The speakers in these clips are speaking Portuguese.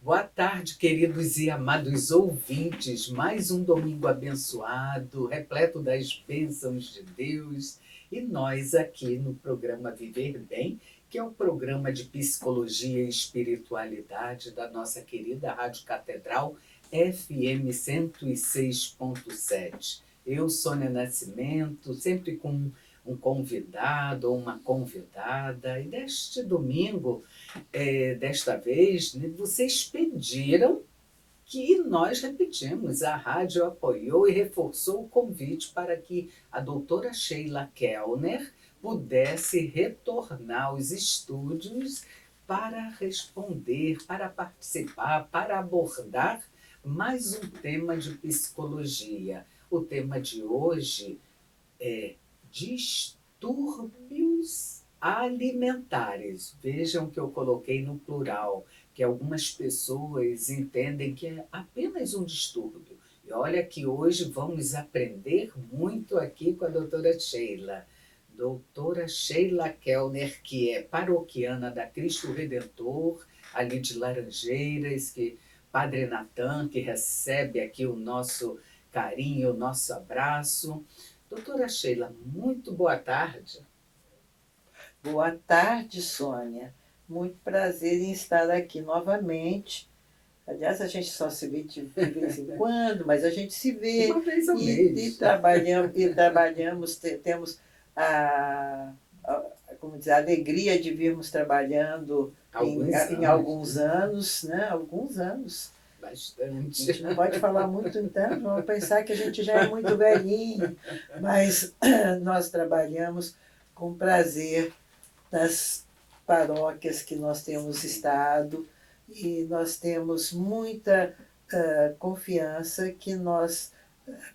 Boa tarde, queridos e amados ouvintes. Mais um domingo abençoado, repleto das bênçãos de Deus. E nós aqui no programa Viver Bem, que é o programa de psicologia e espiritualidade da nossa querida Rádio Catedral FM 106.7. Eu, Sônia Nascimento, sempre com um convidado ou uma convidada. E deste domingo, desta vez, né, vocês pediram que nós repetimos. A rádio apoiou e reforçou o convite para que a doutora Sheila Kellner pudesse retornar aos estúdios para responder, para participar, para abordar mais um tema de psicologia. O tema de hoje é distúrbios alimentares. Vejam que eu coloquei no plural, que algumas pessoas entendem que é apenas um distúrbio. E olha que hoje vamos aprender muito aqui com a doutora Sheila. Doutora Sheila Kellner, que é paroquiana da Cristo Redentor, ali de Laranjeiras, que Padre Natan, que recebe aqui o nosso carinho, o nosso abraço. Doutora Sheila, muito boa tarde. Boa tarde, Sônia. Muito prazer em estar aqui novamente. Aliás, a gente só se vê de vez em quando, mas a gente se vê Uma vez ao e mês. trabalhamos, temos como dizer, a alegria de virmos trabalhando em alguns anos, né? Alguns anos. Bastante. A gente não pode falar muito então, vamos pensar que a gente já é muito velhinho, mas nós trabalhamos com prazer nas paróquias que nós temos estado e nós temos muita confiança que nós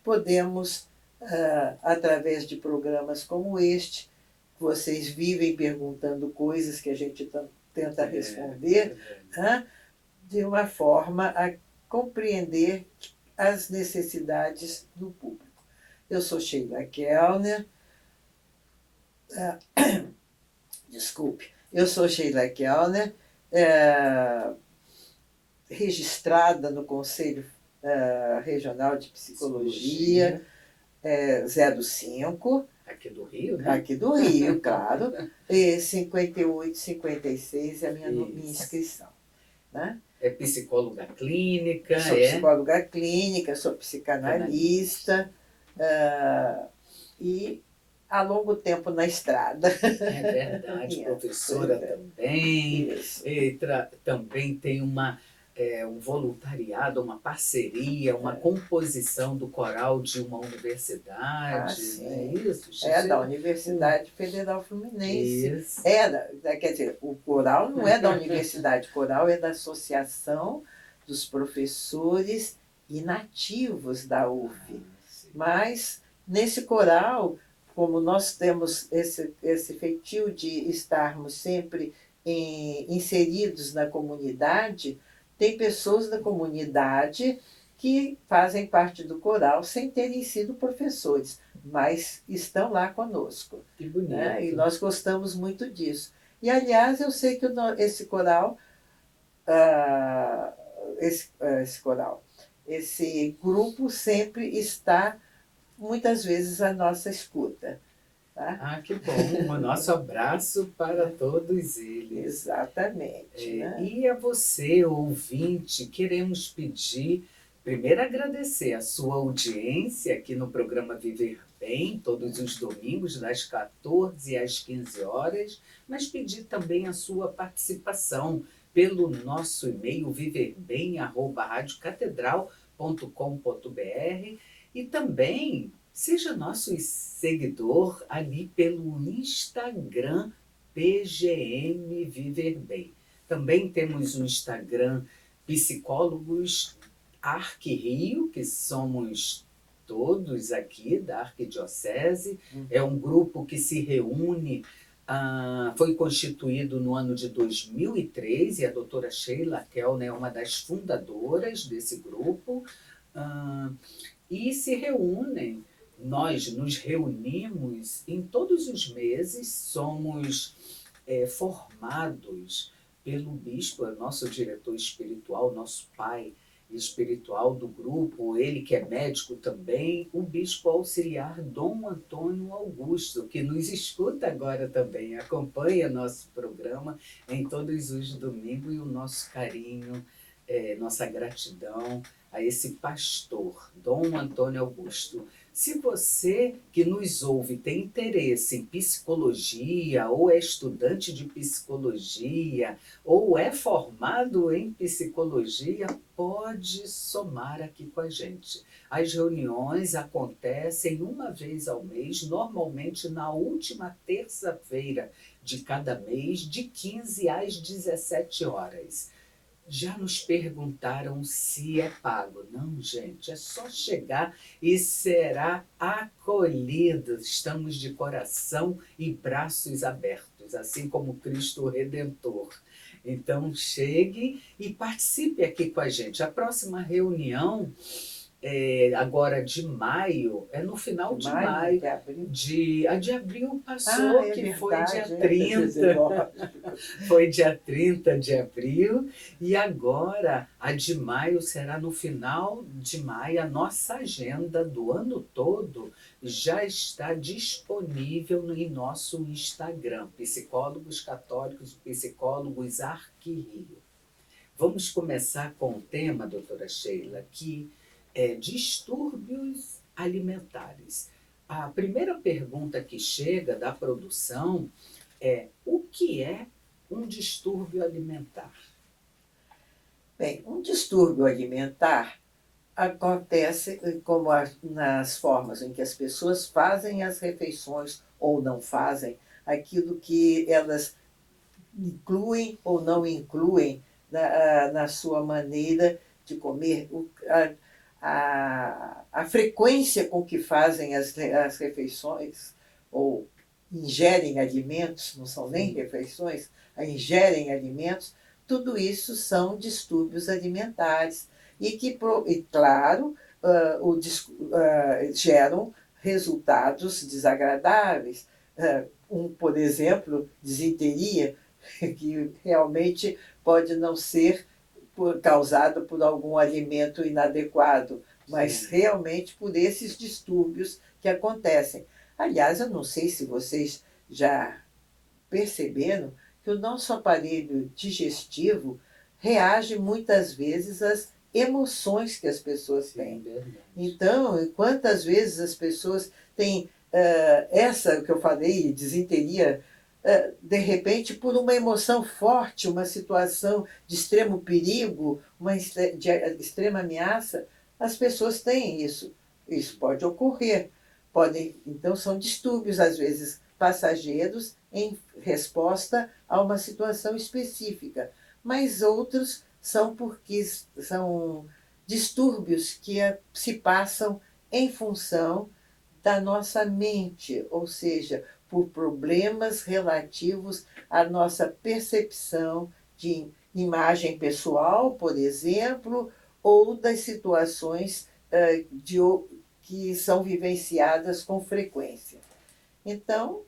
podemos, através de programas como este, vocês vivem perguntando coisas que a gente tenta responder, de uma forma a compreender as necessidades do público. Eu sou Sheila Kellner, desculpe, eu sou Sheila Kellner, registrada no Conselho Regional de Psicologia, 05. Aqui do Rio, né? Aqui do Rio, claro. E 58, 56 é a minha inscrição. Né? É psicóloga clínica. Sou psicóloga clínica, sou psicanalista e há longo tempo na estrada. É verdade, professora também. E também tem um voluntariado, uma parceria, uma composição do coral de uma universidade. Sim. Isso, da Universidade Federal Fluminense. Isso. Quer dizer, o coral não é da universidade, o coral é da Associação dos Professores Inativos da UF. Mas, nesse coral, como nós temos esse feitio de estarmos sempre inseridos na comunidade, tem pessoas da comunidade que fazem parte do coral sem terem sido professores, mas estão lá conosco. Que bonito. Né? E nós gostamos muito disso. E, aliás, eu sei que esse coral, esse grupo sempre está, muitas vezes, à nossa escuta. Tá? Que bom. O nosso abraço para todos eles. Exatamente. Né? E a você, ouvinte, queremos pedir, primeiro agradecer a sua audiência aqui no programa Viver Bem, todos os domingos, das 14 às 15 horas, mas pedir também a sua participação pelo nosso e-mail viverbem@radiocatedral.com.br e também seja nosso seguidor ali pelo Instagram PGM Viver Bem. Também temos o Instagram Psicólogos Arquirio, que somos todos aqui da Arquidiocese. É um grupo que se reúne, foi constituído no ano de 2003 e a doutora Sheila Kellner é uma das fundadoras desse grupo. E se reúnem. Nós nos reunimos em todos os meses, somos formados pelo bispo, é o nosso diretor espiritual, nosso pai espiritual do grupo, ele que é médico também, o bispo auxiliar Dom Antônio Augusto, que nos escuta agora também, acompanha nosso programa em todos os domingos, e o nosso carinho, nossa gratidão a esse pastor, Dom Antônio Augusto. Se você que nos ouve tem interesse em psicologia, ou é estudante de psicologia, ou é formado em psicologia, pode somar aqui com a gente. As reuniões acontecem uma vez ao mês, normalmente na última terça-feira de cada mês, de 15 às 17 horas. Já nos perguntaram se é pago. Não, gente, é só chegar e será acolhido. Estamos de coração e braços abertos, assim como Cristo Redentor. Então, chegue e participe aqui com a gente. A próxima reunião, agora de maio, é no final de maio. De abril. A de abril passou, é que verdade, foi dia 30. Foi dia 30 de abril, e agora a de maio será no final de maio. A nossa agenda do ano todo já está disponível em nosso Instagram, Psicólogos Católicos, Psicólogos Arquirio. Vamos começar com o tema, doutora Sheila, que é distúrbios alimentares. A primeira pergunta que chega da produção é: o que é um distúrbio alimentar? Bem, um distúrbio alimentar acontece como nas formas em que as pessoas fazem as refeições ou não fazem, aquilo que elas incluem ou não incluem na sua maneira de comer, a frequência com que fazem as refeições ou ingerem alimentos, não são nem refeições, ingerem alimentos, tudo isso são distúrbios alimentares e que, claro, geram resultados desagradáveis. Por exemplo, disenteria, que realmente pode não ser causado por algum alimento inadequado, mas realmente por esses distúrbios que acontecem. Aliás, eu não sei se vocês já perceberam que o nosso aparelho digestivo reage muitas vezes às emoções que as pessoas têm. Então, quantas vezes as pessoas têm essa que eu falei, disenteria, de repente, por uma emoção forte, uma situação de extremo perigo, de extrema ameaça, as pessoas têm isso. Isso pode ocorrer. Então, são distúrbios, às vezes, passageiros em resposta a uma situação específica. Mas outros são porque são distúrbios que se passam em função da nossa mente, ou seja, por problemas relativos à nossa percepção de imagem pessoal, por exemplo, ou das situações que são vivenciadas com frequência. Então,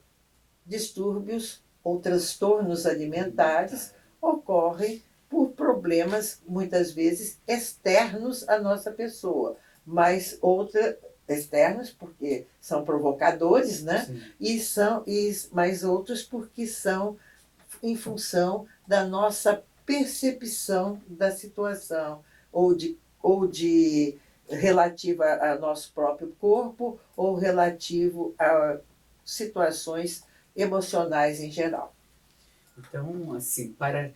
distúrbios ou transtornos alimentares ocorrem por problemas, muitas vezes, externos à nossa pessoa, mas externos porque são provocadores, né? Mas outros porque são em função da nossa percepção da situação, ou de relativa ao nosso próprio corpo, ou relativo a situações emocionais em geral. Então, assim, para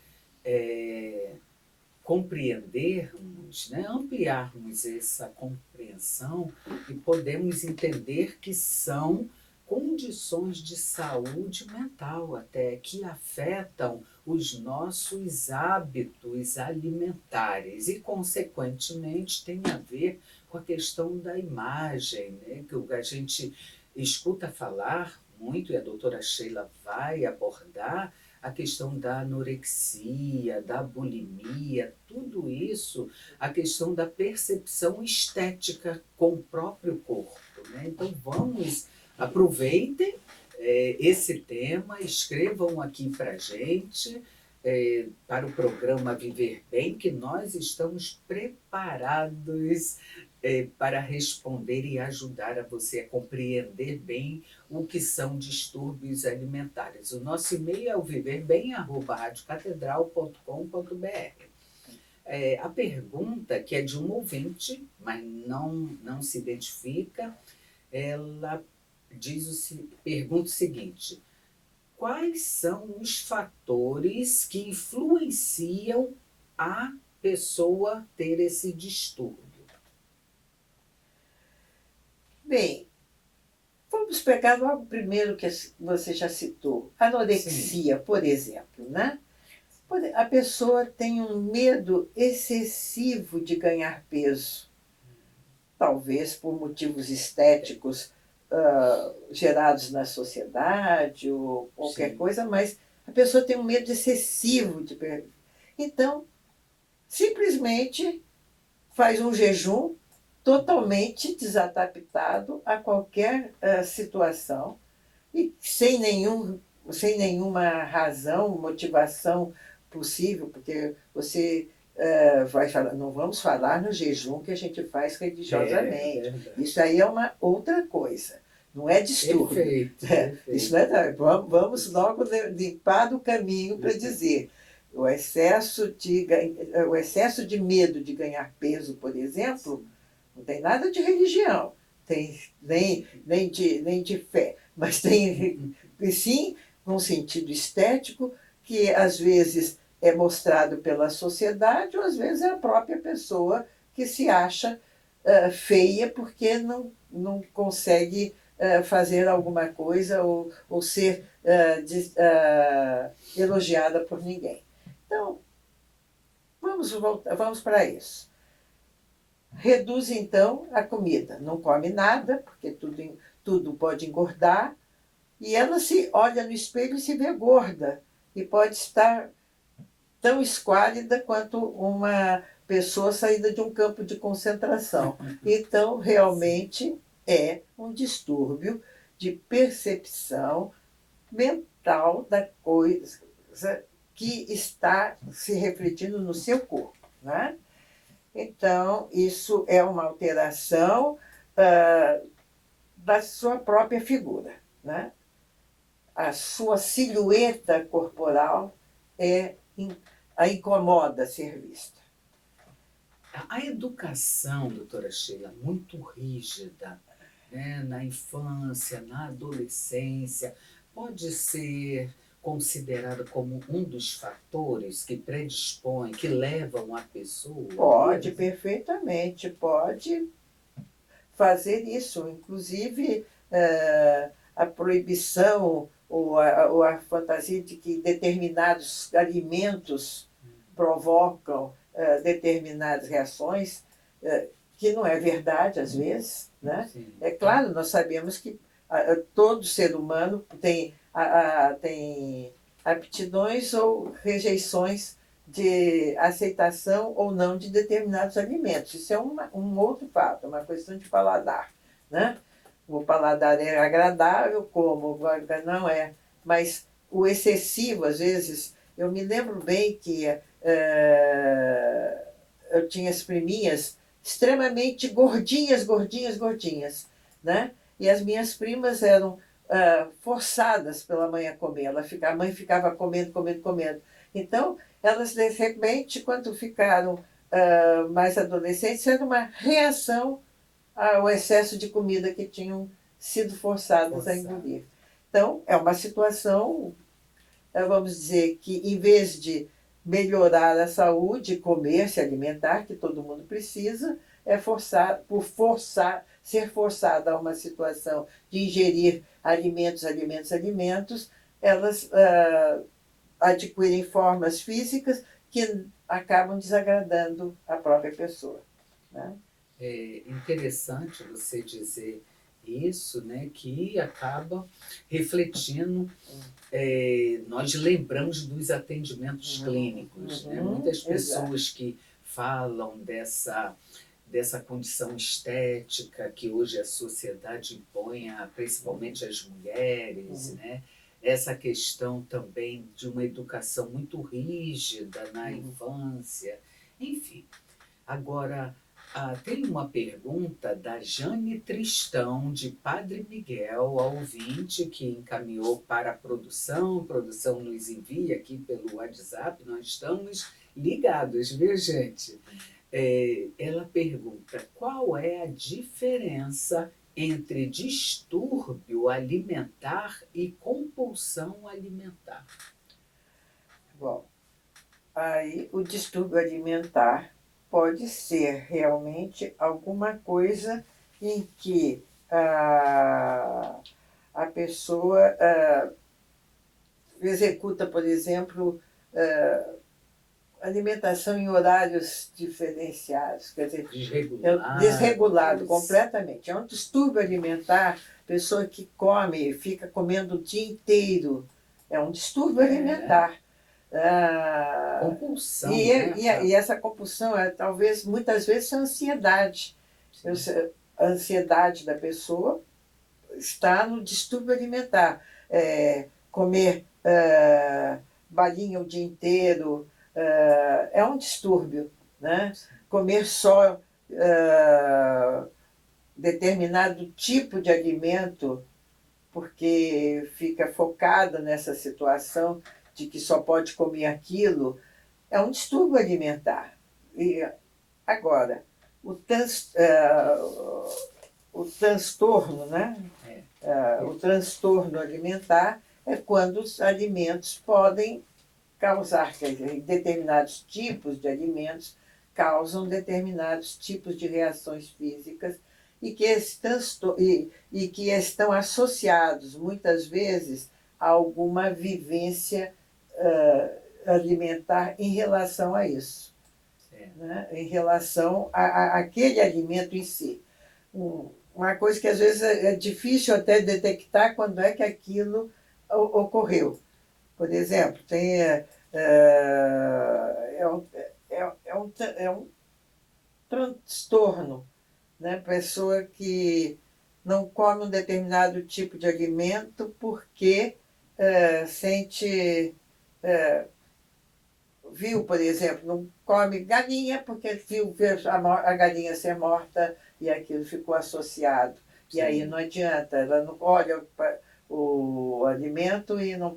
compreendermos, né, ampliarmos essa compreensão, e podemos entender que são condições de saúde mental até que afetam os nossos hábitos alimentares e, consequentemente, tem a ver com a questão da imagem, né, que a gente escuta falar muito, e a doutora Sheila vai abordar, a questão da anorexia, da bulimia, tudo isso, a questão da percepção estética com o próprio corpo, né? Então, aproveitem esse tema, escrevam aqui para a gente, para o programa Viver Bem, que nós estamos preparados para responder e ajudar a você a compreender bem o que são distúrbios alimentares. O nosso e-mail é o viverbem@radiocatedral.com.br. A pergunta, que é de um ouvinte, mas não se identifica, ela pergunta o seguinte: quais são os fatores que influenciam a pessoa ter esse distúrbio? Bem, vamos pegar logo primeiro que você já citou, anorexia, Sim. por exemplo, né? A pessoa tem um medo excessivo de ganhar peso, talvez por motivos estéticos gerados na sociedade ou qualquer Sim. coisa, mas a pessoa tem um medo excessivo de perder. Então, simplesmente faz um jejum totalmente desadaptado a qualquer situação e sem nenhuma razão, motivação possível, porque você vai falar, não vamos falar no jejum que a gente faz religiosamente. Verdade. Isso aí é uma outra coisa, não é distúrbio. Perfeito, Isso não perfeito. é, vamos logo limpar do caminho para dizer. O excesso de medo de ganhar peso, por exemplo, não tem nada de religião, tem nem de fé, mas tem sim um sentido estético que às vezes é mostrado pela sociedade ou às vezes é a própria pessoa que se acha feia porque não consegue fazer alguma coisa ou ser elogiada por ninguém. Então, vamos para isso. Reduz então a comida, não come nada, porque tudo pode engordar, e ela se olha no espelho e se vê gorda, e pode estar tão esquálida quanto uma pessoa saída de um campo de concentração. Então, realmente é um distúrbio de percepção mental da coisa que está se refletindo no seu corpo, né? Então, isso é uma alteração da sua própria figura, né? A sua silhueta corporal a incomoda ser vista. A educação, doutora Sheila, muito rígida, né, na infância, na adolescência, pode ser considerada como um dos fatores que predispõem, que levam a pessoa Pode, mesmo? perfeitamente, pode fazer isso. Inclusive, a proibição ou a fantasia de que determinados alimentos provocam determinadas reações, que não é verdade às vezes, né? Sim. É claro, nós sabemos que todo ser humano tem aptidões ou rejeições de aceitação ou não de determinados alimentos. Isso é um outro fato, uma questão de paladar, né? O paladar é agradável, como não é, mas o excessivo, às vezes, eu me lembro bem que eu tinha as priminhas extremamente gordinhas, gordinhas, gordinhas, né? E as minhas primas eram forçadas pela mãe a comer. A mãe ficava comendo, comendo, comendo. Então, elas, de repente, quando ficaram mais adolescentes, era uma reação ao excesso de comida que tinham sido forçadas a engolir. Então, é uma situação, vamos dizer, que em vez de melhorar a saúde, comer, se alimentar, que todo mundo precisa, ser forçada a uma situação de ingerir alimentos, alimentos, alimentos, elas adquirem formas físicas que acabam desagradando a própria pessoa, né? É interessante você dizer isso, né, que acaba refletindo, nós lembramos dos atendimentos clínicos, né? Muitas pessoas Exato. que falam dessa condição estética que hoje a sociedade impõe, principalmente às mulheres, né? essa questão também de uma educação muito rígida na infância, enfim. Agora, tem uma pergunta da Jane Tristão, de Padre Miguel, a ouvinte, que encaminhou para a produção nos envia aqui pelo WhatsApp, nós estamos ligados, viu, gente? Ela pergunta qual é a diferença entre distúrbio alimentar e compulsão alimentar. Bom, aí o distúrbio alimentar pode ser realmente alguma coisa em que a pessoa executa, por exemplo, alimentação em horários diferenciados, quer dizer, desregulado completamente. É um distúrbio alimentar, pessoa que come, fica comendo o dia inteiro, é um distúrbio alimentar. Compulsão, e essa compulsão talvez muitas vezes a ansiedade. A ansiedade da pessoa está no distúrbio alimentar. Comer balinha o dia inteiro é um distúrbio, né? Comer só determinado tipo de alimento, porque fica focada nessa situação de que só pode comer aquilo, é um distúrbio alimentar. E agora, o transtorno, né? O transtorno alimentar é quando os alimentos podem causar, quer dizer, determinados tipos de alimentos causam determinados tipos de reações físicas e que estão associados, muitas vezes, a alguma vivência alimentar em relação a isso, né? Em relação àquele alimento em si. Uma coisa que às vezes é difícil até detectar quando é que aquilo ocorreu. Por exemplo, tem um transtorno, né? Pessoa que não come um determinado tipo de alimento porque viu, por exemplo, não come galinha porque viu a galinha ser morta e aquilo ficou associado. Sim. E aí não adianta, ela não olha o alimento e não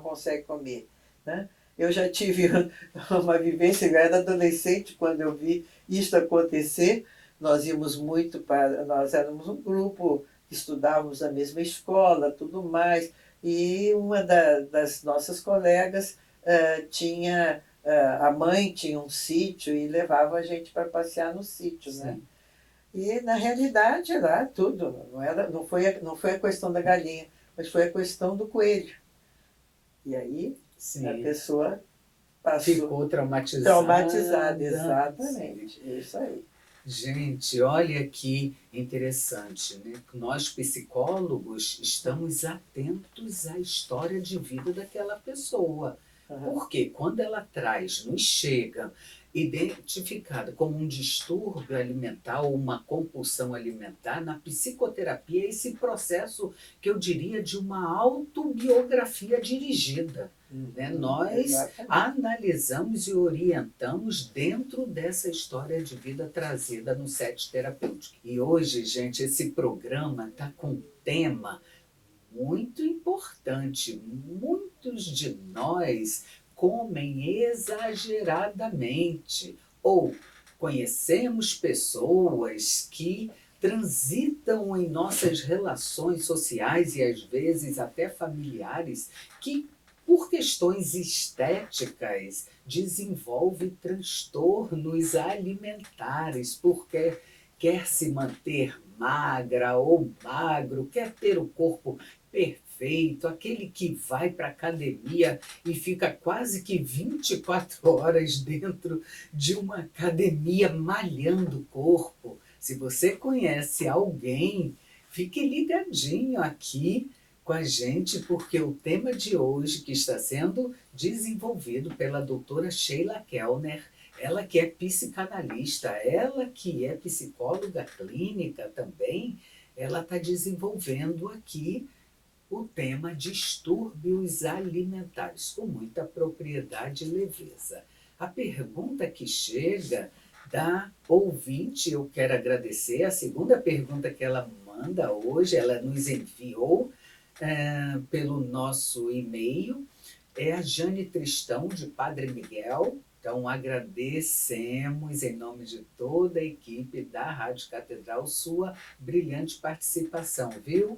consegue comer, né? Eu já tive uma vivência, eu era adolescente quando eu vi isso acontecer. Nós éramos um grupo, estudávamos na mesma escola, tudo mais, e uma das nossas colegas a mãe tinha um sítio e levava a gente para passear no sítio, né? E, na realidade, lá tudo, não foi a questão da galinha, mas foi a questão do coelho. E aí a pessoa ficou traumatizada. Exatamente, isso aí. Gente, olha que interessante, né? Nós, psicólogos, estamos atentos à história de vida daquela pessoa. Porque quando ela nos chega identificada como um distúrbio alimentar ou uma compulsão alimentar, na psicoterapia, esse processo que eu diria de uma autobiografia dirigida. Né? Nós analisamos e orientamos dentro dessa história de vida trazida no set terapêutico. E hoje, gente, esse programa está com um tema muito importante. Muitos de nós comem exageradamente ou conhecemos pessoas que transitam em nossas relações sociais e às vezes até familiares que, por questões estéticas, desenvolve transtornos alimentares porque quer se manter magra ou magro, quer ter o corpo perfeito, aquele que vai para a academia e fica quase que 24 horas dentro de uma academia malhando o corpo. Se você conhece alguém, fique ligadinho aqui com a gente, porque o tema de hoje, que está sendo desenvolvido pela doutora Sheila Kellner, ela que é psicanalista, ela que é psicóloga clínica também, ela está desenvolvendo aqui o tema distúrbios alimentares, com muita propriedade e leveza. A pergunta que chega da ouvinte, eu quero agradecer, a segunda pergunta que ela manda hoje, ela nos enviou pelo nosso e-mail, é a Jane Tristão, de Padre Miguel. Então, agradecemos, em nome de toda a equipe da Rádio Catedral, sua brilhante participação, viu,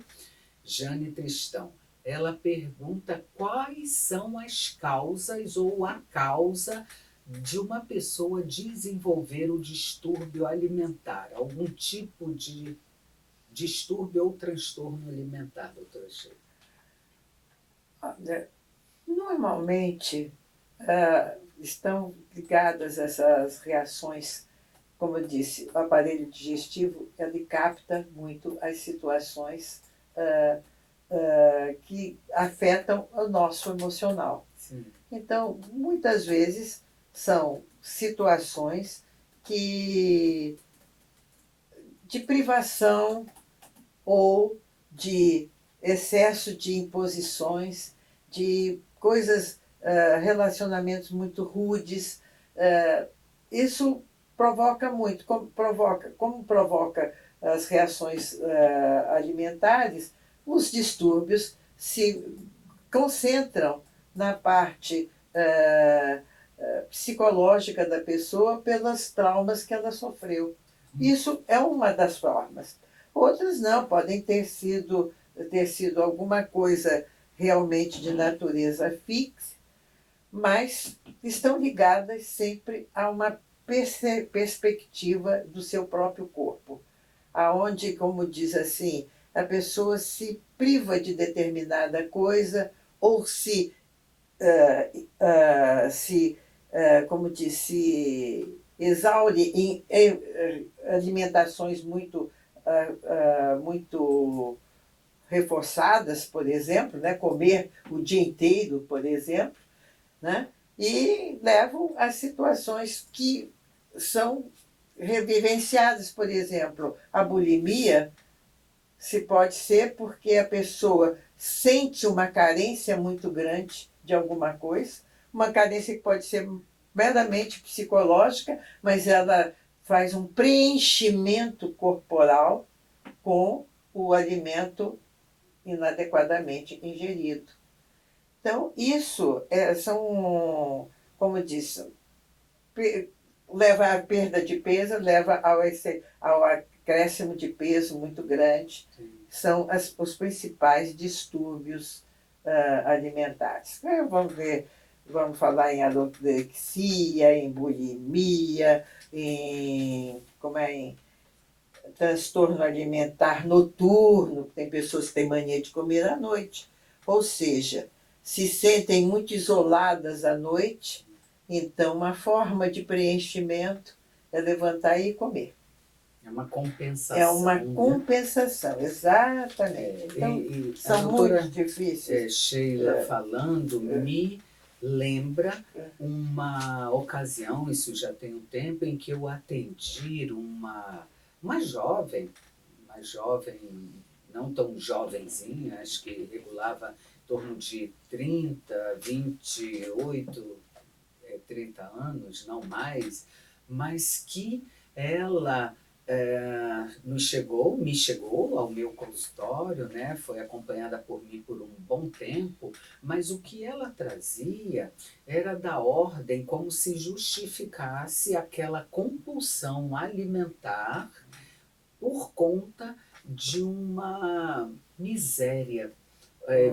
Jane Tristão? Ela pergunta quais são as causas ou a causa de uma pessoa desenvolver o distúrbio alimentar, algum tipo de distúrbio ou transtorno alimentar, doutora Sheila? Normalmente, estão ligadas essas reações, como eu disse, o aparelho digestivo ele capta muito as situações que afetam o nosso emocional. Sim. Então, muitas vezes são situações de privação ou de excesso de imposições, de coisas, relacionamentos muito rudes. Isso provoca muito, como provoca as reações alimentares, os distúrbios se concentram na parte psicológica da pessoa pelos traumas que ela sofreu. Isso é uma das formas. Outras não, podem ter sido alguma coisa realmente de natureza fixa, mas estão ligadas sempre a uma perspectiva do seu próprio corpo, aonde, como diz assim, a pessoa se priva de determinada coisa ou como diz, se exaure em alimentações muito reforçadas, por exemplo, né? Comer o dia inteiro, por exemplo, né? E levam a situações que são revivenciadas, por exemplo, a bulimia se pode ser porque a pessoa sente uma carência muito grande de alguma coisa, uma carência que pode ser meramente psicológica, mas ela faz um preenchimento corporal com o alimento inadequadamente ingerido. Então, isso são, como disse, leva à perda de peso, leva ao acréscimo de peso muito grande. Sim. São os principais distúrbios alimentares. Vamos falar em anorexia, em bulimia, em transtorno alimentar noturno, tem pessoas que têm mania de comer à noite, ou seja, se sentem muito isoladas à noite, então uma forma de preenchimento é levantar e comer. É uma compensação. É uma compensação, exatamente. Então, são muito difíceis. Sheila falando, me lembra uma ocasião, isso já tem um tempo, em que eu atendi uma jovem, não tão jovenzinha, acho que regulava em torno de 30, 28, 30 anos, não mais, mas que ela me chegou ao meu consultório, né? Foi acompanhada por mim por um bom tempo, mas o que ela trazia era da ordem como se justificasse aquela compulsão alimentar por conta de uma miséria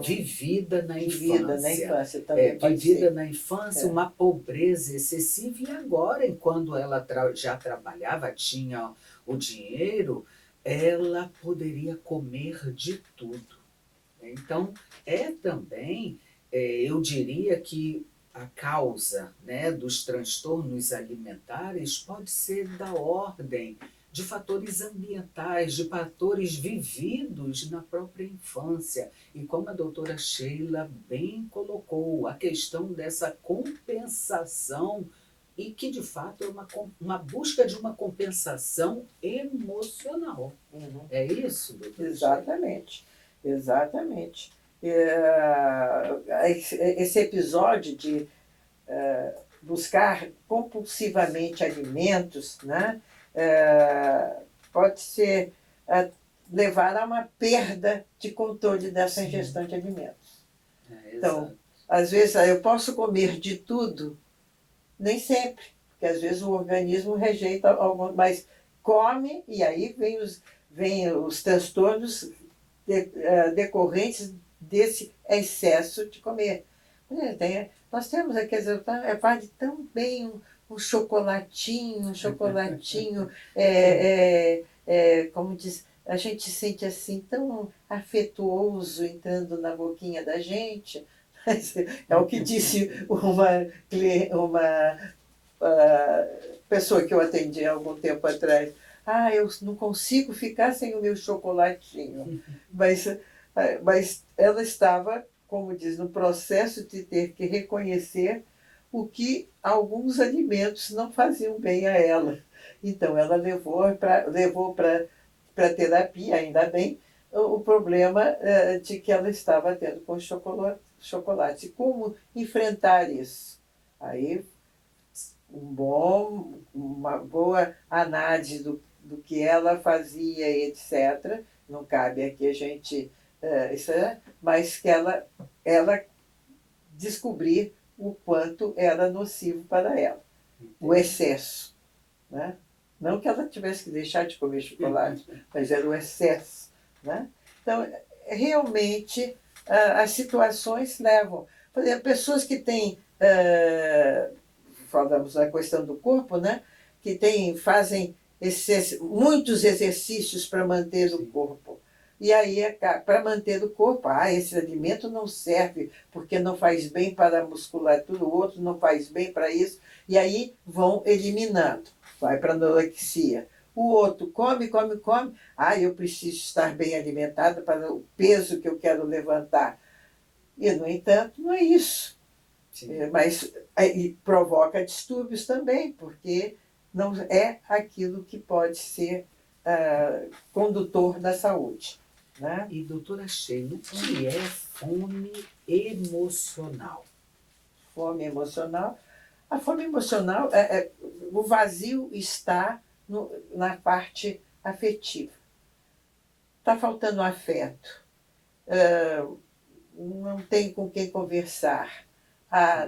vivida na infância também vivida na infância, uma pobreza excessiva, e agora, enquanto ela já trabalhava, tinha o dinheiro, ela poderia comer de tudo. Então, também, eu diria que a causa, né, dos transtornos alimentares pode ser da ordem de fatores ambientais, de fatores vividos na própria infância. E como a doutora Sheila bem colocou, a questão dessa compensação, e que de fato é uma busca de uma compensação emocional. Uhum. É isso, doutora Exatamente, Sheila? exatamente. esse episódio de buscar compulsivamente alimentos, né, pode ser levar a uma perda de controle dessa Sim. ingestão de alimentos. Então, Exato. Às vezes eu posso comer de tudo, nem sempre, porque às vezes o organismo rejeita algum, mas come e aí vem os transtornos decorrentes desse excesso de comer. Nós temos aqui, vale tão bem um chocolatinho, como diz, a gente sente assim tão afetuoso entrando na boquinha da gente. É o que disse uma pessoa que eu atendi há algum tempo atrás. Eu não consigo ficar sem o meu chocolatinho. Mas ela estava, como diz, no processo de ter que reconhecer o que alguns alimentos não faziam bem a ela. Então, ela levou para terapia, ainda bem, o problema de que ela estava tendo com chocolate. Como enfrentar isso? Aí, uma boa análise do que ela fazia, etc. Não cabe aqui a gente... mas que ela descobrir o quanto era nocivo para ela. Entendi. O excesso. Né? Não que ela tivesse que deixar de comer chocolate, mas era o excesso. Né? Então, realmente, as situações levam. Por exemplo, pessoas que têm, falamos da questão do corpo, né? Que fazem muitos exercícios para manter o corpo. E aí, para manter o corpo, esse alimento não serve porque não faz bem para a musculatura, o outro não faz bem para isso. E aí vão eliminando. Vai para a anorexia. O outro come. Eu preciso estar bem alimentado para o peso que eu quero levantar. E, no entanto, não é isso. Mas provoca distúrbios também, porque não é aquilo que pode ser condutor da saúde. Né? E, doutora Sheila, o que é fome emocional? Fome emocional? A fome emocional, o vazio está na parte afetiva. Está faltando afeto. Não tenho com quem conversar.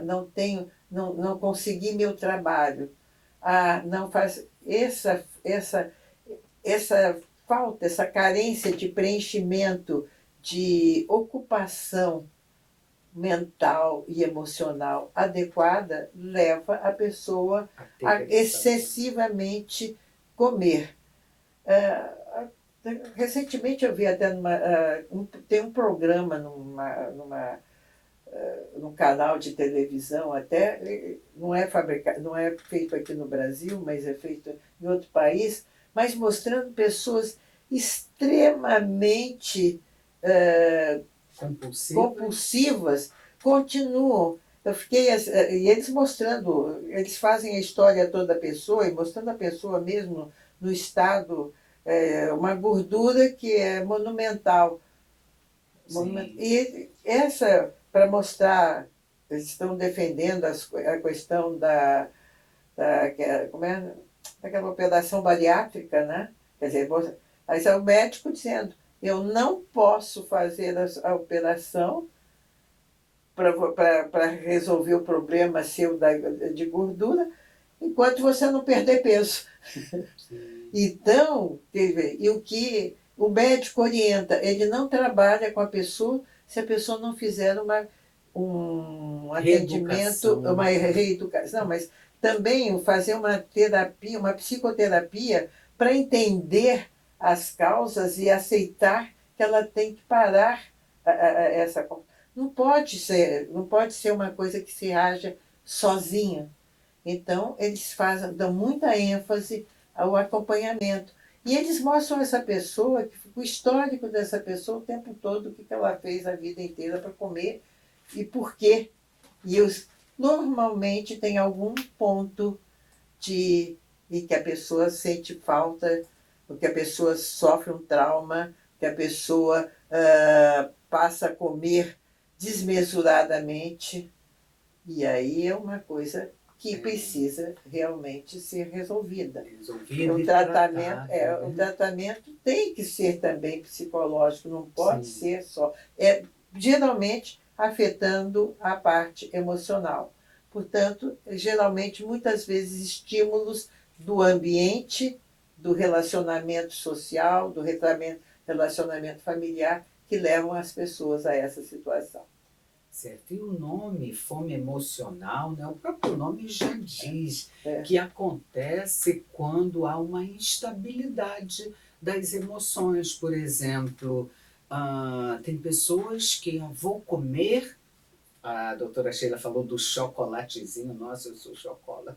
Não consegui meu trabalho. Não faz essa falta, essa carência de preenchimento, de ocupação mental e emocional adequada leva a pessoa a excessivamente comer. Recentemente eu vi até tem um programa num canal de televisão, até não é feito aqui no Brasil, mas é feito em outro país, mas mostrando pessoas extremamente compulsivas continuam. E eles mostrando, eles fazem a história toda da pessoa e mostrando a pessoa mesmo no estado, uma gordura que é monumental. E para mostrar, eles estão defendendo a questão daquela operação bariátrica, né? Quer dizer, aí é o médico dizendo, eu não posso fazer a operação para resolver o problema seu de gordura enquanto você não perder peso. Então, e o que o médico orienta, ele não trabalha com a pessoa se a pessoa não fizer um atendimento, uma reeducação. Não, mas também fazer uma terapia, uma psicoterapia para entender as causas e aceitar que ela tem que parar essa. Não pode ser uma coisa que se haja sozinha. Então, eles dão muita ênfase ao acompanhamento. E eles mostram essa pessoa, o histórico dessa pessoa o tempo todo, o que ela fez a vida inteira para comer e por quê. E normalmente tem algum ponto em que a pessoa sente falta, ou que a pessoa sofre um trauma, que a pessoa passa a comer desmesuradamente, e aí é uma coisa que precisa realmente ser resolvida. Resolvido O e tratamento, tratado, o né? tratamento tem que ser também psicológico, não pode Sim. ser só. Geralmente afetando a parte emocional. Portanto, geralmente, muitas vezes, estímulos do ambiente, do relacionamento social, do relacionamento familiar, que levam as pessoas a essa situação. Certo. E o nome fome emocional, né? O próprio nome já diz É. que acontece quando há uma instabilidade das emoções. Por exemplo, tem pessoas que vou comer. A doutora Sheila falou do chocolatezinho. Nossa, eu sou chocolate.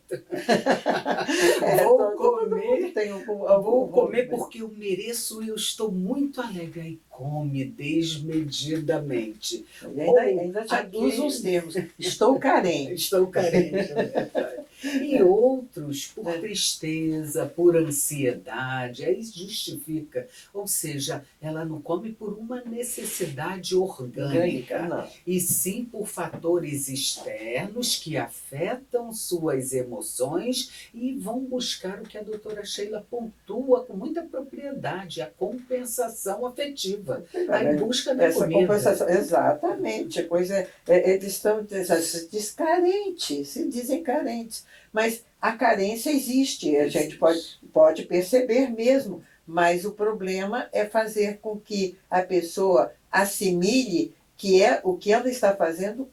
Vou Todo mundo comer, tem vou algum. comer porque eu mereço e eu estou muito alegre. Aí come desmedidamente. Ou Ainda já usa os aquele termos. Estou carente. estou carente, é verdade. E outros por É. tristeza, por ansiedade, aí justifica. Ou seja, ela não come por uma necessidade Orgânica, orgânica, não. e sim por fatores externos que afetam suas emoções e vão buscar o que a doutora Sheila pontua com muita propriedade, a compensação afetiva, a busca da Essa comida. compensação, exatamente. Eles estão descarentes, se dizem carentes. Mas a carência existe, a gente pode perceber mesmo. Mas o problema é fazer com que a pessoa assimile que é o que ela está fazendo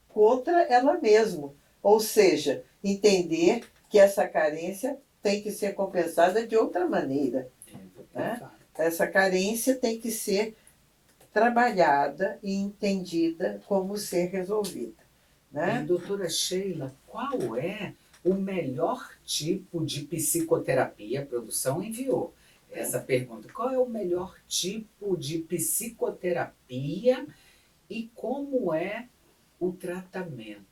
contra ela mesma. Ou seja, entender que essa carência tem que ser compensada de outra maneira. Né? Essa carência tem que ser trabalhada e entendida como ser resolvida. Né? Doutora Sheila, qual é o melhor tipo de psicoterapia? A produção enviou essa pergunta. Qual é o melhor tipo de psicoterapia e como é o tratamento?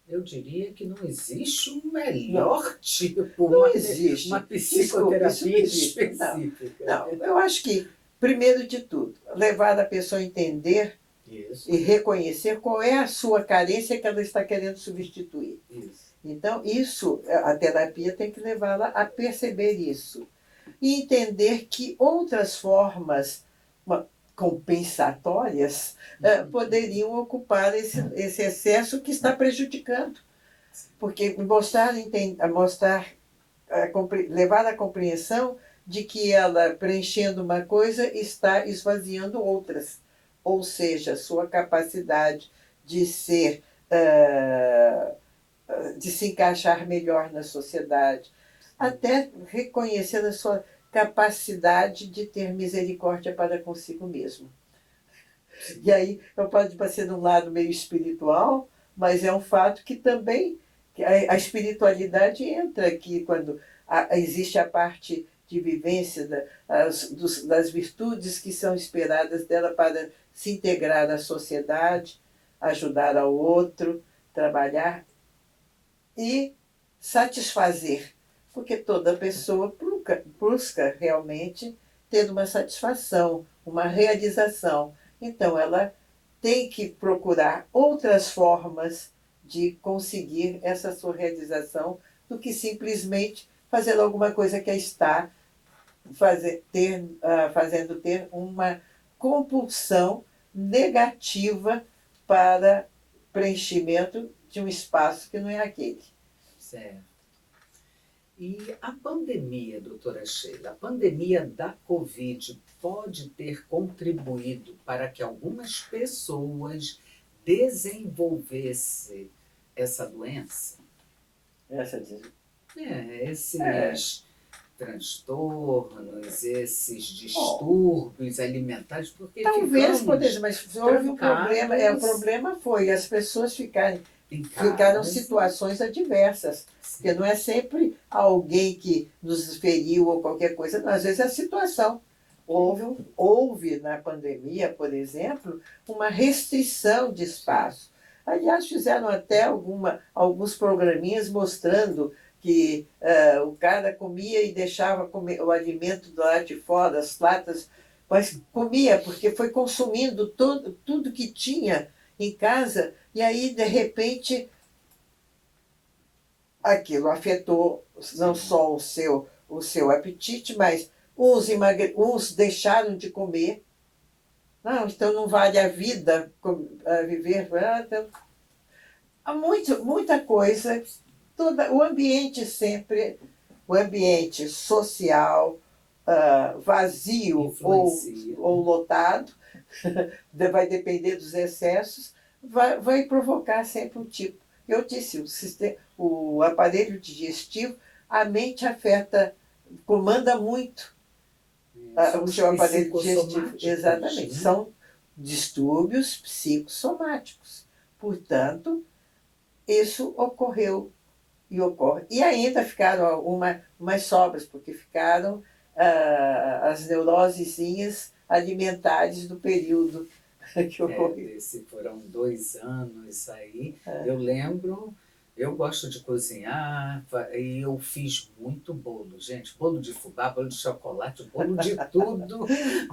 Eu diria que não existe um melhor tipo, Não existe. uma Desculpe, isso não psicoterapia existe. específica. Não, eu acho que, primeiro de tudo, levar a pessoa a entender Isso, e reconhecer qual é a sua carência que ela está querendo substituir. isso. Então, a terapia tem que levá-la a perceber isso. E entender que outras formas compensatórias poderiam ocupar esse excesso que está prejudicando. Porque levar à compreensão de que ela, preenchendo uma coisa, está esvaziando outras. Ou seja, sua capacidade de de se encaixar melhor na sociedade, até reconhecer a sua capacidade de ter misericórdia para consigo mesmo. E aí, pode ser de um lado meio espiritual, mas é um fato que também a espiritualidade entra aqui quando existe a parte de vivência das virtudes que são esperadas dela para se integrar à sociedade, ajudar ao outro, trabalhar e satisfazer, porque toda pessoa busca realmente ter uma satisfação, uma realização. Então, ela tem que procurar outras formas de conseguir essa sua realização do que simplesmente fazer alguma coisa que a está fazendo ter uma compulsão negativa para preenchimento de um espaço que não é aquele. Certo. E a pandemia, doutora Sheila, a pandemia da Covid pode ter contribuído para que algumas pessoas desenvolvessem essa doença? Esses transtornos, esses distúrbios alimentares, porque talvez pudesse, mas houve um problema. O trancados problema foi as pessoas ficaram em em casa. situações adversas. Porque não é sempre alguém que nos feriu ou qualquer coisa, não, às vezes é a situação. Houve na pandemia, por exemplo, uma restrição de espaço. Aliás, fizeram até alguns programinhas mostrando que o cara comia e deixava o alimento do lado de fora, as latas mas comia porque foi consumindo tudo que tinha em casa, e aí, de repente, aquilo afetou não Sim. só o seu apetite, mas uns deixaram de comer. Não, então não vale a vida viver. Então, há muita coisa, o ambiente sempre, o ambiente social, vazio Influencia. ou lotado, vai depender dos excessos, vai provocar sempre um tipo. Eu disse, o aparelho digestivo, a mente afeta, comanda muito São o os seu aparelho digestivo. psicossomáticos, Exatamente, né? são distúrbios psicossomáticos. Portanto, isso ocorreu e ocorre. E ainda ficaram umas sobras, porque ficaram as neurosezinhas alimentares do período que ocorreu. Foram 2 anos aí. É. Eu lembro, eu gosto de cozinhar e eu fiz muito bolo, gente. Bolo de fubá, bolo de chocolate, bolo de tudo.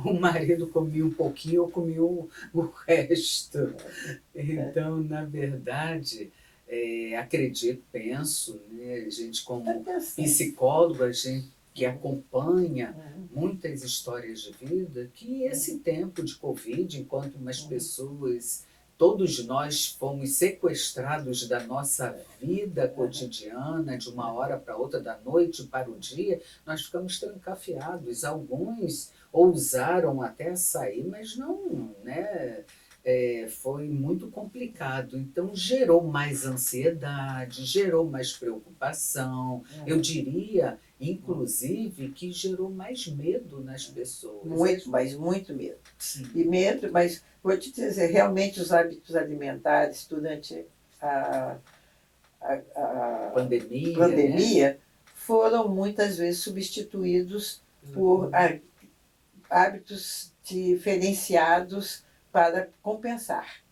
O marido comia um pouquinho, eu comia o resto. Então, na verdade, acredito, penso, né, a gente como psicólogo, a gente que acompanha muitas histórias de vida, que esse tempo de Covid, enquanto umas pessoas, todos nós fomos sequestrados da nossa vida cotidiana, de uma hora para outra, da noite para o dia, nós ficamos trancafiados. Alguns ousaram até sair, mas não, né? Foi muito complicado. Então, gerou mais ansiedade, gerou mais preocupação. Eu diria, inclusive, que gerou mais medo nas pessoas. Muito, mas muito medo. Sim. E medo, mas vou te dizer, realmente os hábitos alimentares durante a, a Pandemia, pandemia foram muitas vezes substituídos por hábitos diferenciados para compensar.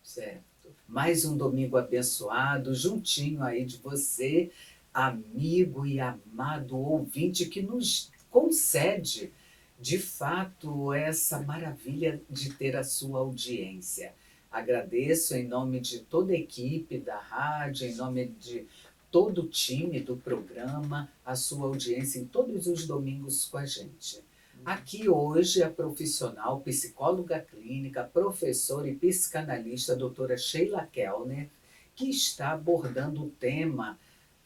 certo. Mais um domingo abençoado, juntinho aí de você, amigo e amado ouvinte, que nos concede, de fato, essa maravilha de ter a sua audiência. Agradeço em nome de toda a equipe da rádio, em nome de todo o time do programa, a sua audiência em todos os domingos com a gente. Aqui hoje a profissional, psicóloga clínica, professora e psicanalista, doutora Sheila Kellner, que está abordando o tema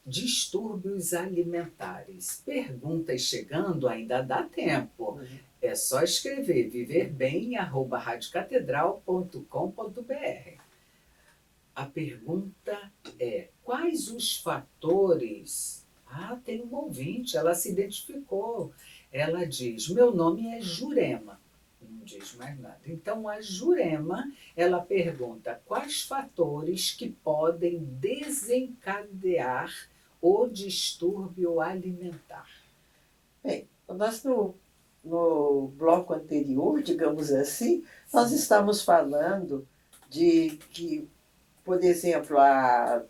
distúrbios alimentares. Perguntas chegando, ainda dá tempo. É só escrever viverbem@radiocatedral.com.br. A pergunta é: quais os fatores? Tem um ouvinte, ela se identificou. Ela diz: meu nome é Jurema. Não diz mais nada. Então, a Jurema, ela pergunta quais fatores que podem desencadear o distúrbio alimentar. Bem, nós no bloco anterior, digamos assim, nós estamos falando de que, por exemplo, a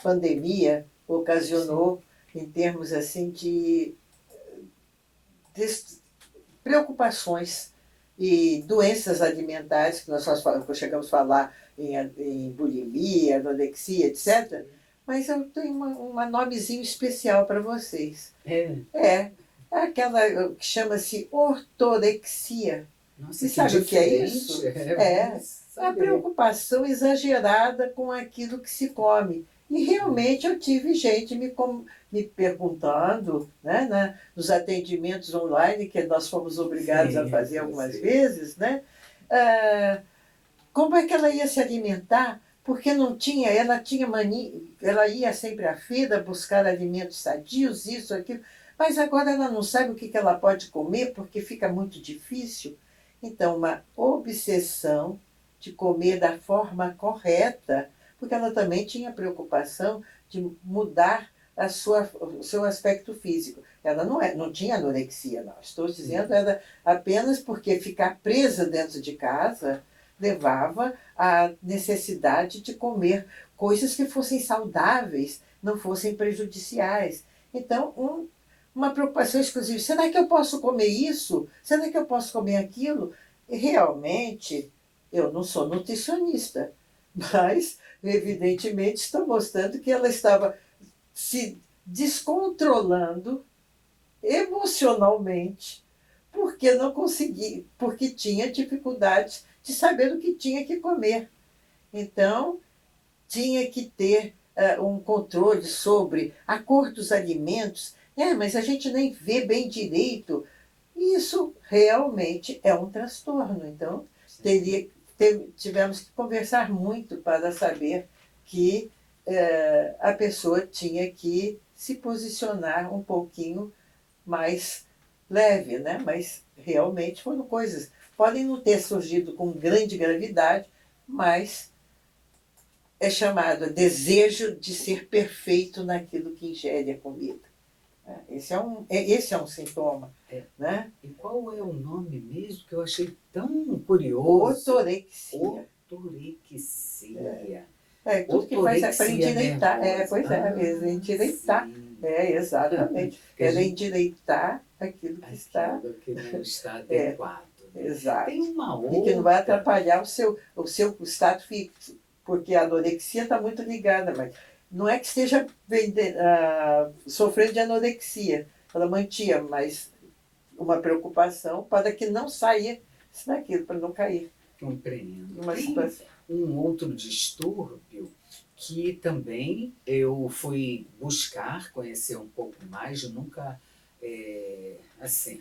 pandemia ocasionou, em termos assim de preocupações e doenças alimentares, que nós chegamos a falar em bulimia, anorexia, etc. Mas eu tenho um nomezinho especial para vocês. É aquela que chama-se ortorexia. Nossa, E sabe o que é isso? É a saber. preocupação exagerada com aquilo que se come. E realmente eu tive gente me perguntando, nos atendimentos online, que nós fomos obrigados a fazer algumas vezes, como é que ela ia se alimentar? Porque ela tinha mania, ela ia sempre à feira buscar alimentos sadios, isso, aquilo, mas agora ela não sabe o que ela pode comer porque fica muito difícil. Então, uma obsessão de comer da forma correta, porque ela também tinha preocupação de mudar o seu aspecto físico. Ela não tinha anorexia, não. Estou dizendo era apenas porque ficar presa dentro de casa levava à necessidade de comer coisas que fossem saudáveis, não fossem prejudiciais. Então, uma preocupação exclusiva. Será que eu posso comer isso? Será que eu posso comer aquilo? E realmente, eu não sou nutricionista, mas evidentemente está mostrando que ela estava se descontrolando emocionalmente porque não conseguia, porque tinha dificuldades de saber o que tinha que comer. Então, tinha que ter um controle sobre a cor dos alimentos. Mas a gente nem vê bem direito. Isso realmente é um transtorno. Então, tivemos que conversar muito para saber que a pessoa tinha que se posicionar um pouquinho mais leve, né? Mas realmente foram coisas. Podem não ter surgido com grande gravidade, mas é chamado desejo de ser perfeito naquilo que ingere a comida. Esse é um sintoma. Né? E qual é o nome mesmo que eu achei tão curioso? Otorexia. Otorexia. Tudo que faz é para endireitar. Nervosa. Endireitar. Sim. Exatamente. Ela endireitar aquilo que está. Aquilo que não está adequado. Exato. Tem uma outra. E que não vai atrapalhar o seu estado físico, porque a anorexia está muito ligada, mas não é que esteja sofrendo de anorexia. Ela mantinha, mas uma preocupação para que não saia daquilo, para não cair. Compreendo. Tem um outro distúrbio que também eu fui buscar, conhecer um pouco mais, eu nunca, assim,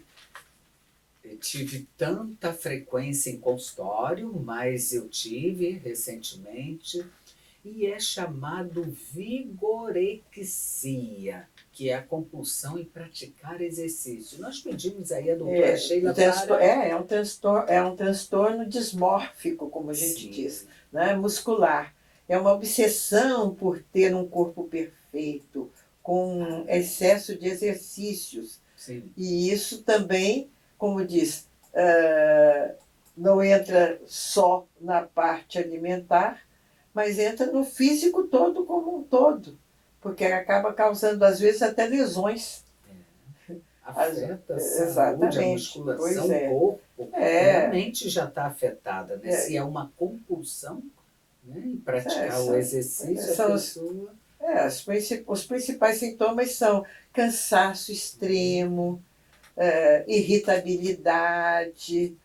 eu tive tanta frequência em consultório, mas eu tive recentemente, e é chamado vigorexia, que é a compulsão em praticar exercício. Nós pedimos aí a doutora Sheila para... É um transtorno dismórfico, como a gente Sim. diz, né? Muscular. É uma obsessão por ter um corpo perfeito, com excesso de exercícios. Sim. E isso também, como diz, não entra só na parte alimentar, mas entra no físico todo como um todo, porque acaba causando, às vezes, até lesões. Afeta a saúde, a musculação, o corpo. A mente já está afetada, né? Se é uma compulsão, né, em praticar o exercício, a pessoa... Os principais sintomas são cansaço extremo, irritabilidade,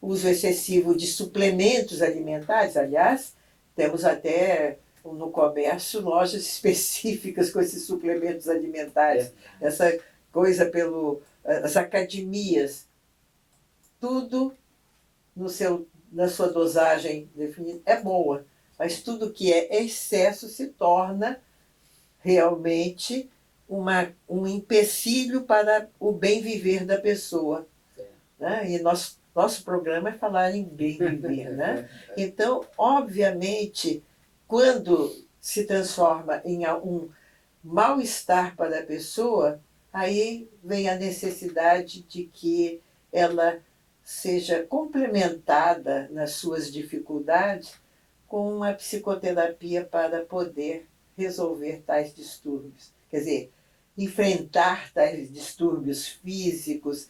uso excessivo de suplementos alimentares. Aliás, temos até no comércio lojas específicas com esses suplementos alimentares. Essa coisa as academias, tudo na sua dosagem definida é boa, mas tudo que é excesso se torna realmente um empecilho para o bem viver da pessoa. Né? E nosso programa é falar em bem viver. Né? Então, obviamente, quando se transforma em um mal-estar para a pessoa, aí vem a necessidade de que ela seja complementada nas suas dificuldades com uma psicoterapia para poder resolver tais distúrbios. Quer dizer, enfrentar tais distúrbios físicos,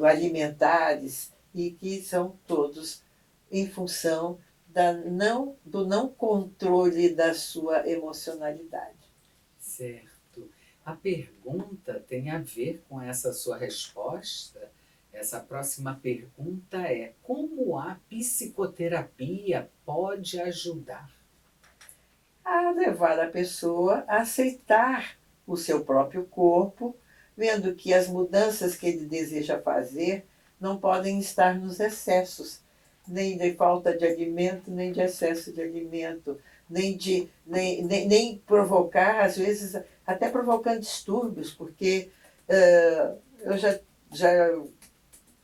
alimentares, e que são todos em função do não controle da sua emocionalidade. Certo. A pergunta tem a ver com essa sua resposta. Essa próxima pergunta é: como a psicoterapia pode ajudar? A levar a pessoa a aceitar o seu próprio corpo, vendo que as mudanças que ele deseja fazer não podem estar nos excessos, nem de falta de alimento, nem de excesso de alimento, nem provocar, às vezes, até provocando distúrbios, porque eu já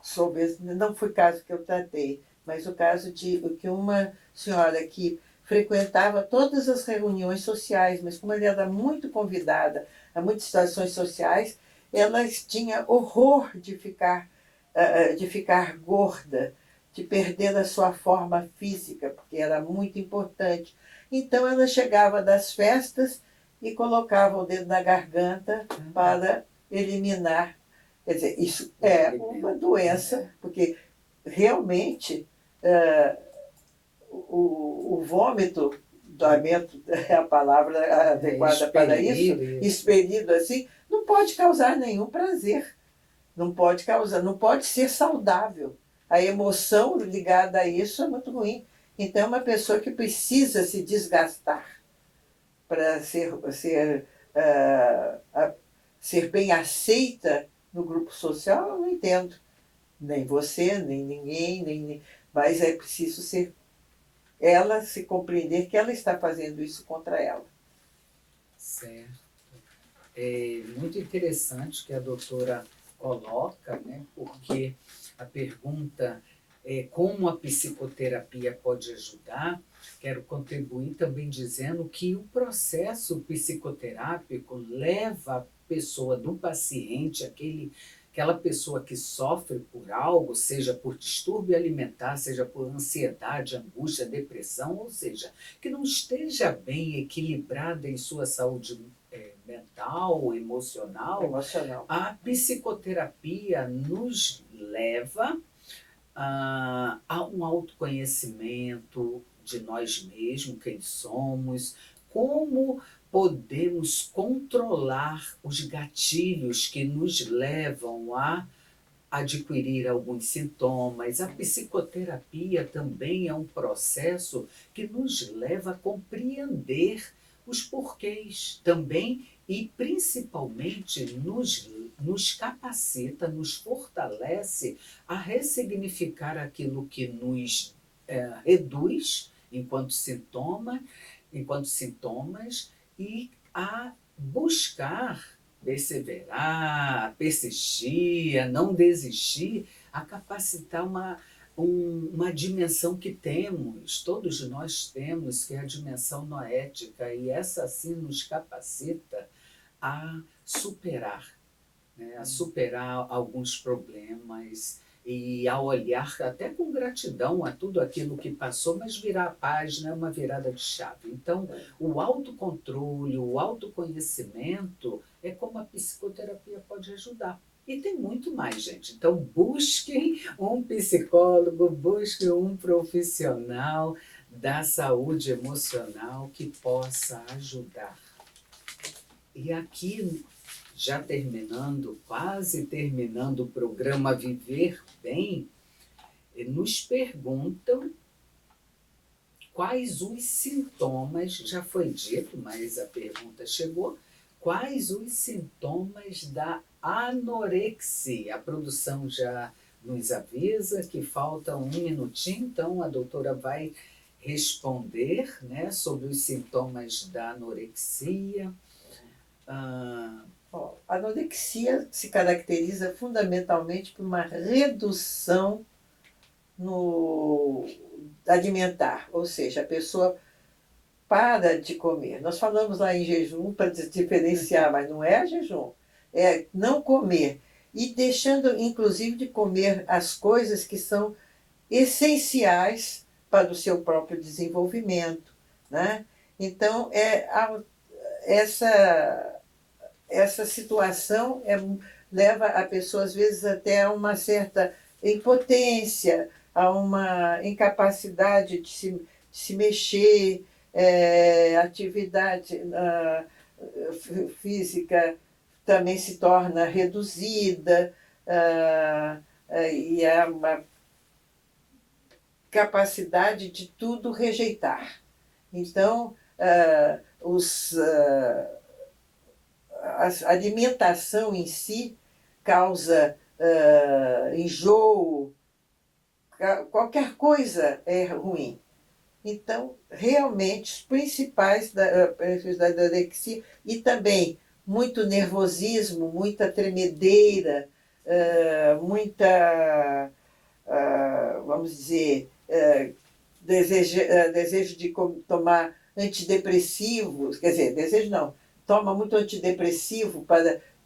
soube, não foi caso que eu tratei, mas o caso de que uma senhora que frequentava todas as reuniões sociais, mas como ela era muito convidada a muitas situações sociais, ela tinha horror de ficar gorda, de perder a sua forma física, porque era muito importante. Então ela chegava das festas e colocava o dedo na garganta para eliminar. Quer dizer, isso é uma doença, porque realmente o vômito, lamento é a palavra adequada para isso, expelido assim, não pode causar nenhum prazer, não pode causar, não pode ser saudável. A emoção ligada a isso é muito ruim. Então, é uma pessoa que precisa se desgastar para ser bem aceita no grupo social, eu não entendo. Nem você, nem ninguém, mas é preciso ser ela se compreender que ela está fazendo isso contra ela. Certo. É muito interessante que a doutora coloca, né? Porque a pergunta é como a psicoterapia pode ajudar. Quero contribuir também dizendo que o processo psicoterápico leva a pessoa do paciente, aquela pessoa que sofre por algo, seja por distúrbio alimentar, seja por ansiedade, angústia, depressão, ou seja, que não esteja bem equilibrada em sua saúde mental, emocional, a psicoterapia nos leva a um autoconhecimento de nós mesmos, quem somos, como podemos controlar os gatilhos que nos levam a adquirir alguns sintomas. A psicoterapia também é um processo que nos leva a compreender os porquês também e principalmente nos capacita, nos fortalece a ressignificar aquilo que nos reduz enquanto sintomas e a buscar perseverar, persistir, a não desistir, a capacitar uma dimensão que temos, todos nós temos, que é a dimensão noética, e essa sim nos capacita a superar, né? A superar alguns problemas e a olhar até com gratidão a tudo aquilo que passou, mas virar a página é uma virada de chave. Então, o autocontrole, o autoconhecimento é como a psicoterapia pode ajudar. E tem muito mais, gente. Então, busquem um psicólogo, busquem um profissional da saúde emocional que possa ajudar. E aqui, já terminando, quase terminando o programa Viver Bem, nos perguntam quais os sintomas, já foi dito, mas a pergunta chegou, quais os sintomas da anorexia? A produção já nos avisa que falta um minutinho, então a doutora vai responder, né, sobre os sintomas da anorexia. A anorexia se caracteriza fundamentalmente por uma redução no alimentar, ou seja, a pessoa para de comer. Nós falamos lá em jejum para diferenciar, mas não é jejum, é não comer. E deixando, inclusive, de comer as coisas que são essenciais para o seu próprio desenvolvimento, né? Então, essa situação leva a pessoa, às vezes, até a uma certa impotência, a uma incapacidade de se mexer, atividade física também se torna reduzida, e há uma capacidade de tudo rejeitar. Então, a alimentação em si causa enjoo, qualquer coisa é ruim. Então, realmente, os principais da anorexia, e também muito nervosismo, muita tremedeira, muita, vamos dizer, desejo de tomar antidepressivos, quer dizer, desejo não, toma muito antidepressivo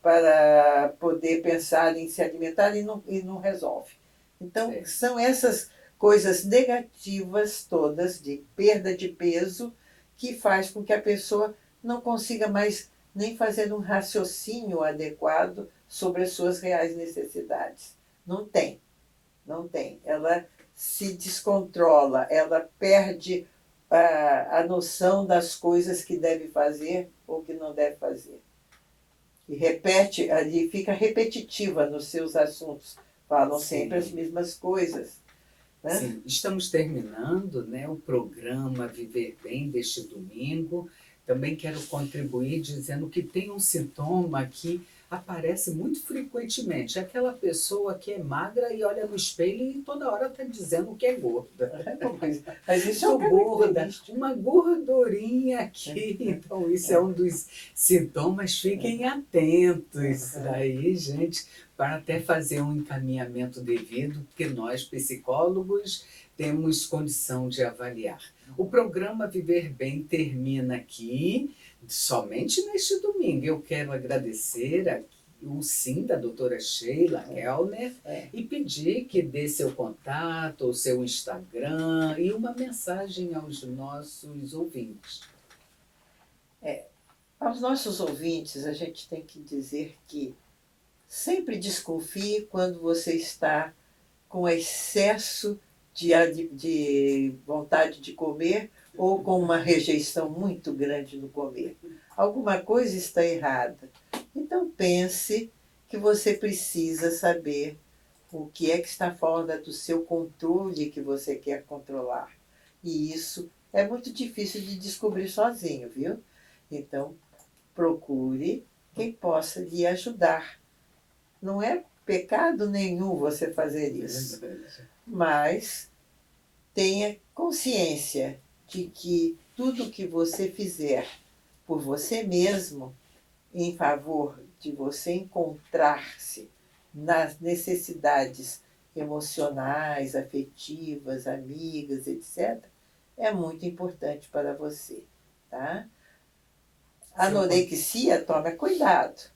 para poder pensar em se alimentar e não resolve. Então, são essas coisas negativas todas de perda de peso que faz com que a pessoa não consiga mais nem fazer um raciocínio adequado sobre as suas reais necessidades. Não tem, não tem. Ela se descontrola, ela perde a noção das coisas que deve fazer ou que não deve fazer. E repete, ali fica repetitiva nos seus assuntos. Falam sempre as mesmas coisas. Né? Sim, estamos terminando, né, o programa Viver Bem deste domingo. Também quero contribuir dizendo que tem um sintoma que aparece muito frequentemente. É aquela pessoa que é magra e olha no espelho e toda hora está dizendo que é gorda. Mas isso é gorda, uma gordurinha aqui. Então, isso é um dos sintomas. Fiquem atentos aí, gente, para até fazer um encaminhamento devido, porque nós, psicólogos, temos condição de avaliar. O programa Viver Bem termina aqui, somente neste domingo. Eu quero agradecer o sim da doutora Sheila Kellner e pedir que dê seu contato, o seu Instagram e uma mensagem aos nossos ouvintes. Aos nossos ouvintes, a gente tem que dizer que sempre desconfie quando você está com excesso de vontade de comer ou com uma rejeição muito grande no comer. Alguma coisa está errada. Então pense que você precisa saber o que é que está fora do seu controle que você quer controlar. E isso é muito difícil de descobrir sozinho, viu? Então, procure quem possa lhe ajudar. Não é pecado nenhum você fazer isso, mas tenha consciência de que tudo que você fizer por você mesmo, em favor de você encontrar-se nas necessidades emocionais, afetivas, amigas, etc., é muito importante para você. Tá? Anorexia, tome cuidado.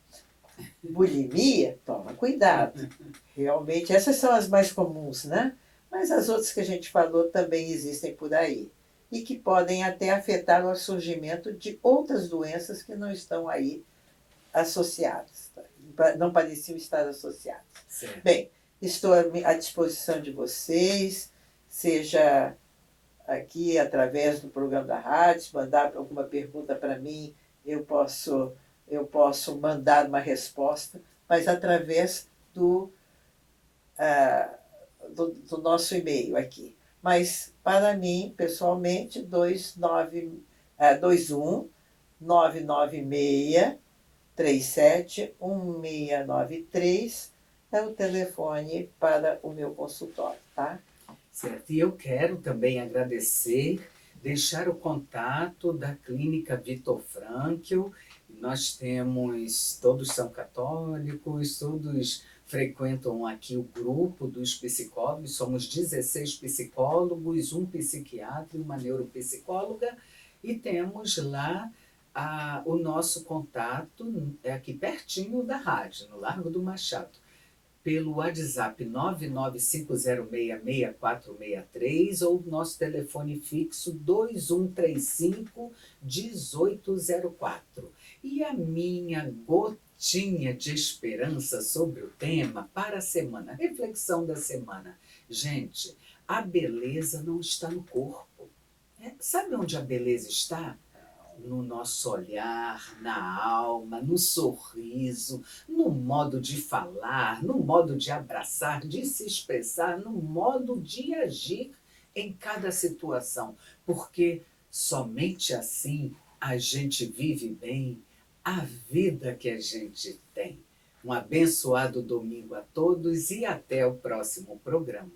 Bulimia, toma cuidado. Realmente, essas são as mais comuns, né? Mas as outras que a gente falou também existem por aí. E que podem até afetar o surgimento de outras doenças que não estão aí associadas. Não pareciam estar associadas. Certo. Bem, estou à disposição de vocês, seja aqui através do programa da rádio, mandar alguma pergunta para mim, eu posso mandar uma resposta, mas através do nosso e-mail aqui. Mas, para mim, pessoalmente, 21 996 37 1693 é o telefone para o meu consultório, tá? Certo. E eu quero também agradecer, deixar o contato da Clínica Viktor Frankl. Nós temos, todos são católicos, todos frequentam aqui o grupo dos psicólogos, somos 16 psicólogos, um psiquiatra e uma neuropsicóloga, e temos lá o nosso contato, aqui pertinho da rádio, no Largo do Machado, pelo WhatsApp 995066463 ou nosso telefone fixo 2135-1804. E a minha gotinha de esperança sobre o tema para a semana, reflexão da semana. Gente, a beleza não está no corpo. Sabe onde a beleza está? No nosso olhar, na alma, no sorriso, no modo de falar, no modo de abraçar, de se expressar, no modo de agir em cada situação. Porque somente assim a gente vive bem a vida que a gente tem. Um abençoado domingo a todos e até o próximo programa.